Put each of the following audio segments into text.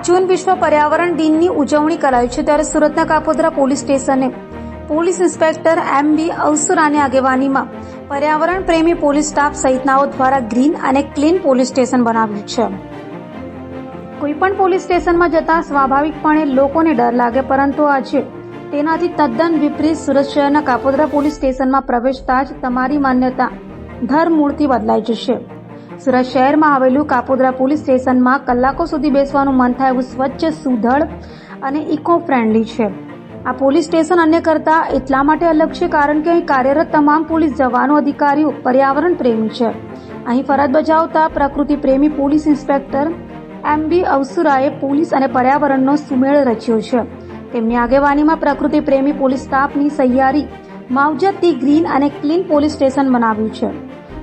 जून विश्व पर्यावरण दिनની ઉજવણી કરાઈ છે ત્યારે સુરતના કાપોદ્રા પોલીસ સ્ટેશને પોલીસ ઇન્સ્પેક્ટર એમ.બી. અવસુરાની આગેવાનીમાં પર્યાવરણ પ્રેમી પોલીસ સ્ટાફ સહિતનાઓ દ્વારા ગ્રીન અને ક્લીન પોલીસ સ્ટેશન બનાવ્યું છે। કોઈપણ પોલીસ સ્ટેશનમાં જતા સ્વાભાવિકપણે લોકોને ડર લાગે, પરંતુ આજે તેનાથી તદ્દન વિપરીત સુરત શહેરના કાપોદ્રા પોલીસ સ્ટેશનમાં પ્રવેશતા જ તમારી માન્યતા ધરમૂળથી બદલાઈ જશે। સુરત શહેરમાં આવેલું કાપોદ્રા પોલીસ સ્ટેશનમાં કલાકો સુધી બેસવાનું મન થાય એવું સ્વચ્છ, સુધડ અને ઇકો ફ્રેન્ડલી છે। આ પોલીસ સ્ટેશન અન્ય કરતાં એટલા માટે અલગ છે કારણ કે અહીં કાર્યરત તમામ પોલીસ જવાનો, અધિકારીઓ પર્યાવરણ પ્રેમી છે। અહીં ફરજ બજાવતા પ્રકૃતિ પ્રેમી પોલીસ ઇન્સ્પેક્ટર એમ.બી. અવસુરાએ પોલીસ અને પર્યાવરણનો સુમેળ રચ્યો છે। તેમની આગેવાનીમાં પ્રકૃતિ પ્રેમી પોલીસ સ્ટાફની સહિયારી માવજતથી ગ્રીન અને ક્લીન પોલીસ સ્ટેશન બનાવ્યું છે।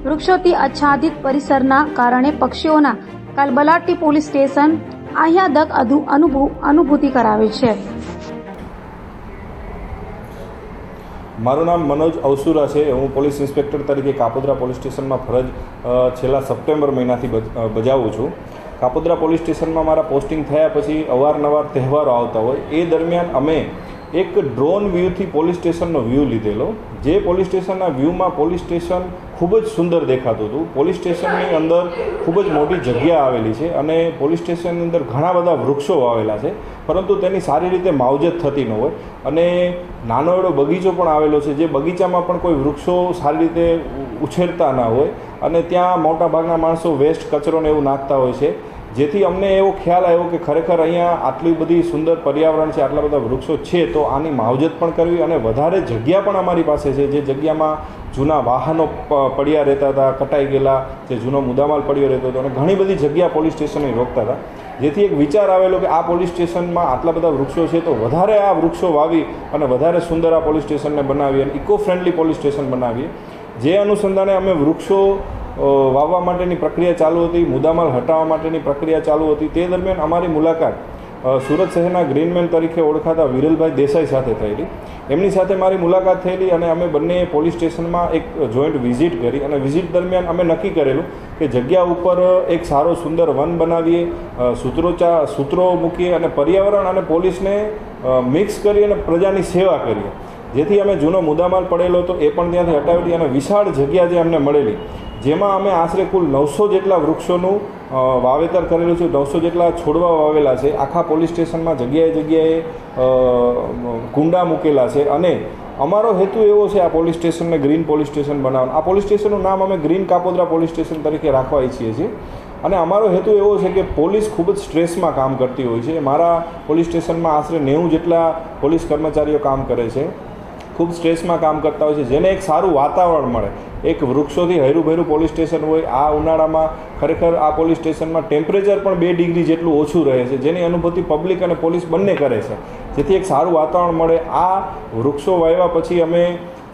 વૃક્ષોથી આચ્છાદિત પરિસરના કારણે પક્ષીઓના કલબલાટી પોલીસ સ્ટેશન આહ્લાદક અનુભૂતિ કરાવે છે। મારું નામ મનોજ અવસુરા છે। હું પોલીસ ઇન્સ્પેક્ટર તરીકે કાપોદ્રા પોલીસ સ્ટેશનમાં ફરજ છેલ્લા સપ્ટેમ્બર મહિનાથી બજાવું છું। કાપોદ્રા પોલીસ સ્ટેશનમાં મારા પોસ્ટિંગ થયા પછી અવારનવાર તહેવારો આવતા હોય, એ દરમિયાન અમે એક ડ્રોન વ્યૂથી પોલીસ સ્ટેશનનો વ્યૂ લીધેલો। જે પોલીસ સ્ટેશનના વ્યૂમાં પોલીસ સ્ટેશન ખૂબ જ સુંદર દેખાતું હતું। પોલીસ સ્ટેશનની અંદર ખૂબ જ મોટી જગ્યા આવેલી છે અને પોલીસ સ્ટેશનની અંદર ઘણા બધા વૃક્ષો વાવેલા છે, પરંતુ તેની સારી રીતે માવજત થતી ન હોય અને નાનો એવો બગીચો પણ આવેલો છે, જે બગીચામાં પણ કોઈ વૃક્ષો સારી રીતે ઉછેરતા ના હોય અને ત્યાં મોટાભાગના માણસો વેસ્ટ કચરોને એવું નાખતા હોય છે। જેથી અમને એવો ખ્યાલ આવ્યો કે ખરેખર અહીંયા આટલી બધી સુંદર પર્યાવરણ છે, આટલા બધા વૃક્ષો છે, તો આની માવજત પણ કરવી અને વધારે જગ્યા પણ અમારી પાસે છે, જે જગ્યામાં જૂના વાહનો પડ્યા રહેતા હતા, કટાઈ ગયેલા, જે જૂનો મુદ્દામાલ પડ્યો રહેતો હતો અને ઘણી બધી જગ્યા પોલીસ સ્ટેશને રોકતા હતા। જેથી એક વિચાર આવેલો કે આ પોલીસ સ્ટેશનમાં આટલા બધા વૃક્ષો છે, તો વધારે આ વૃક્ષો વાવી અને વધારે સુંદર આ પોલીસ સ્ટેશનને બનાવીએ અને ઇકો ફ્રેન્ડલી પોલીસ સ્ટેશન બનાવીએ। જે અનુસંધાને અમે વૃક્ષો વાવવા માટેની પ્રક્રિયા ચાલુ હતી, મુદ્દામાલ હટાવવા માટેની પ્રક્રિયા ચાલુ હતી। તે દરમિયાન અમારી મુલાકાત સુરત શહેરના ગ્રીનમેન તરીકે ઓળખાતા વિરલભાઈ દેસાઈ સાથે થયેલી। એમની સાથે મારી મુલાકાત થયેલી અને અમે બંને પોલીસ સ્ટેશનમાં એક જોઈન્ટ વિઝિટ કરી અને વિઝિટ દરમિયાન અમે નક્કી કરેલું કે જગ્યા ઉપર એક સારો સુંદર વન બનાવીએ, સૂત્રો મૂકીએ અને પર્યાવરણ અને પોલીસને મિક્સ કરી અને પ્રજાની સેવા કરીએ। જેથી અમે જૂનો મુદ્દામાલ પડેલો હતો એ પણ ત્યાંથી હટાવેલી અને વિશાળ જગ્યા જે અમને મળેલી, જેમાં અમે આશરે કુલ 900 જેટલા વૃક્ષોનું વાવેતર કરેલું છે, 900 જેટલા છોડવા વાવેલા છે। આખા પોલીસ સ્ટેશનમાં જગ્યાએ કુંડા મૂકેલા છે અને અમારો હેતુ એવો છે આ પોલીસ સ્ટેશનને ગ્રીન પોલીસ સ્ટેશન બનાવવાનો। આ પોલીસ સ્ટેશનનું નામ અમે ગ્રીન કાપોદ્રા પોલીસ સ્ટેશન તરીકે રાખવા ઈચ્છીએ છીએ અને અમારો હેતુ એવો છે કે પોલીસ ખૂબ જ સ્ટ્રેસમાં કામ કરતી હોય છે। મારા પોલીસ સ્ટેશનમાં આશરે 90 જેટલા પોલીસ કર્મચારીઓ કામ કરે છે, ખૂબ સ્ટ્રેસમાં કામ કરતા હોય છે, જેને એક સારું વાતાવરણ મળે, એક વૃક્ષોથી હૈરુભૈરું પોલીસ સ્ટેશન હોય। આ ઉનાળામાં ખરેખર આ પોલીસ સ્ટેશનમાં ટેમ્પરેચર પણ 2 ડિગ્રી જેટલું ઓછું રહે છે, જેની અનુભૂતિ પબ્લિક અને પોલીસ બંને કરે છે, જેથી એક સારું વાતાવરણ મળે। આ વૃક્ષો વાવ્યા પછી અમે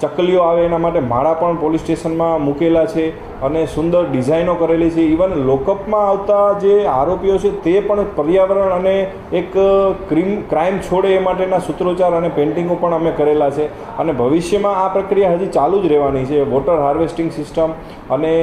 ચકલીઓ આવે એના માટે માળા પણ પોલીસ સ્ટેશનમાં મૂકેલા છે અને સુંદર ડિઝાઇનો કરેલી છે। ઇવન લોકઅપમાં આવતા જે આરોપીઓ છે તે પણ પર્યાવરણ અને એક ક્રાઇમ છોડે એ માટેના સૂત્રોચ્ચાર અને પેઇન્ટિંગો પણ અમે કરેલા છે અને ભવિષ્યમાં આ પ્રક્રિયા હજી ચાલુ જ રહેવાની છે। વોટર હાર્વેસ્ટિંગ સિસ્ટમ અને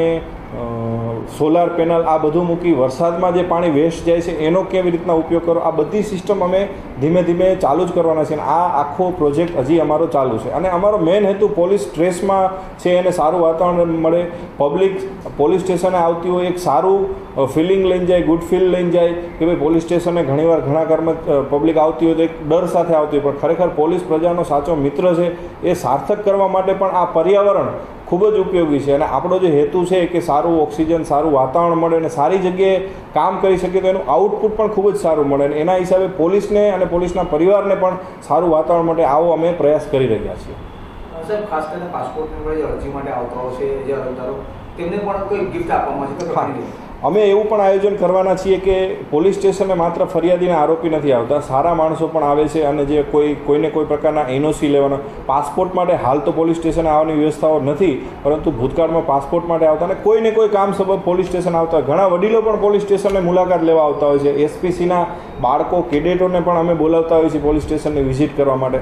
સોલાર પેનલ આ બધું મૂકી વરસાદમાં જે પાણી વેસ્ટ જાય છે એનો કેવી રીતના ઉપયોગ કરો, આ બધી સિસ્ટમ અમે ધીમે ધીમે ચાલુ જ કરવાના છે અને આ આખો પ્રોજેક્ટ હજી અમારો ચાલુ છે અને અમારો મેઇન હેતુ પોલીસ સ્ટ્રેસમાં છે એને સારું વાતાવરણ મળે, પબ્લિક પોલીસ સ્ટેશને આવતી હોય એક સારું ફિલિંગ લઈને જાય, ગુડ ફીલ લઈને જાય કે ભાઈ પોલીસ સ્ટેશને ઘણીવાર ઘણા પબ્લિક આવતી હોય તો એક ડર સાથે આવતી હોય, પણ ખરેખર પોલીસ પ્રજાનો સાચો મિત્ર છે। એ સાર્થક કરવા માટે પણ આ પર્યાવરણ ખૂબ જ ઉપયોગી છે અને આપણો જે હેતુ છે કે સારું ઓક્સિજન, સારું વાતાવરણ મળે અને સારી જગ્યાએ કામ કરી શકીએ તો એનું આઉટપુટ પણ ખૂબ જ સારું મળે અને એના હિસાબે પોલીસને અને પોલીસના પરિવારને પણ સારું વાતાવરણ માટે આવો અમે પ્રયાસ કરી રહ્યા છીએ। સાહેબ, ખાસ કરીને પાસપોર્ટની અરજી માટે આવતા હોય છે જે અરજદારો, તેમને પણ કોઈ ગિફ્ટ આપવામાં છે? અમે એવું પણ આયોજન કરવાના છીએ કે પોલીસ સ્ટેશને માત્ર ફરિયાદીને આરોપી નથી આવતા, સારા માણસો પણ આવે છે અને જે કોઈને કોઈ પ્રકારના એનઓસી લેવાના, પાસપોર્ટ માટે હાલ તો પોલીસ સ્ટેશને આવવાની વ્યવસ્થાઓ નથી, પરંતુ ભૂતકાળમાં પાસપોર્ટ માટે આવતા અને કોઈને કોઈ કામ સબબ પોલીસ સ્ટેશન આવતા, ઘણા વડીલો પણ પોલીસ સ્ટેશનને મુલાકાત લેવા આવતા હોય છે। એસપીસીના બાળકો, કેડેટોને પણ અમે બોલાવતા હોઈએ છીએ પોલીસ સ્ટેશનની વિઝિટ કરવા માટે।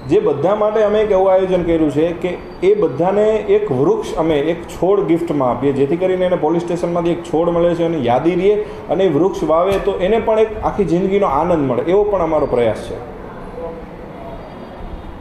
જે બધા માટે અમે એક એવું આયોજન કર્યું છે કે એ બધાને એક વૃક્ષ અમે એક છોડ ગિફ્ટમાં આપીએ, જેથી કરીને એને પોલીસ સ્ટેશનમાંથી એક છોડ મળે છે અને યાદી રહે અને એ વૃક્ષ વાવે તો એને પણ એક આખી જિંદગીનો આનંદ મળે, એવો પણ અમારો પ્રયાસ છે.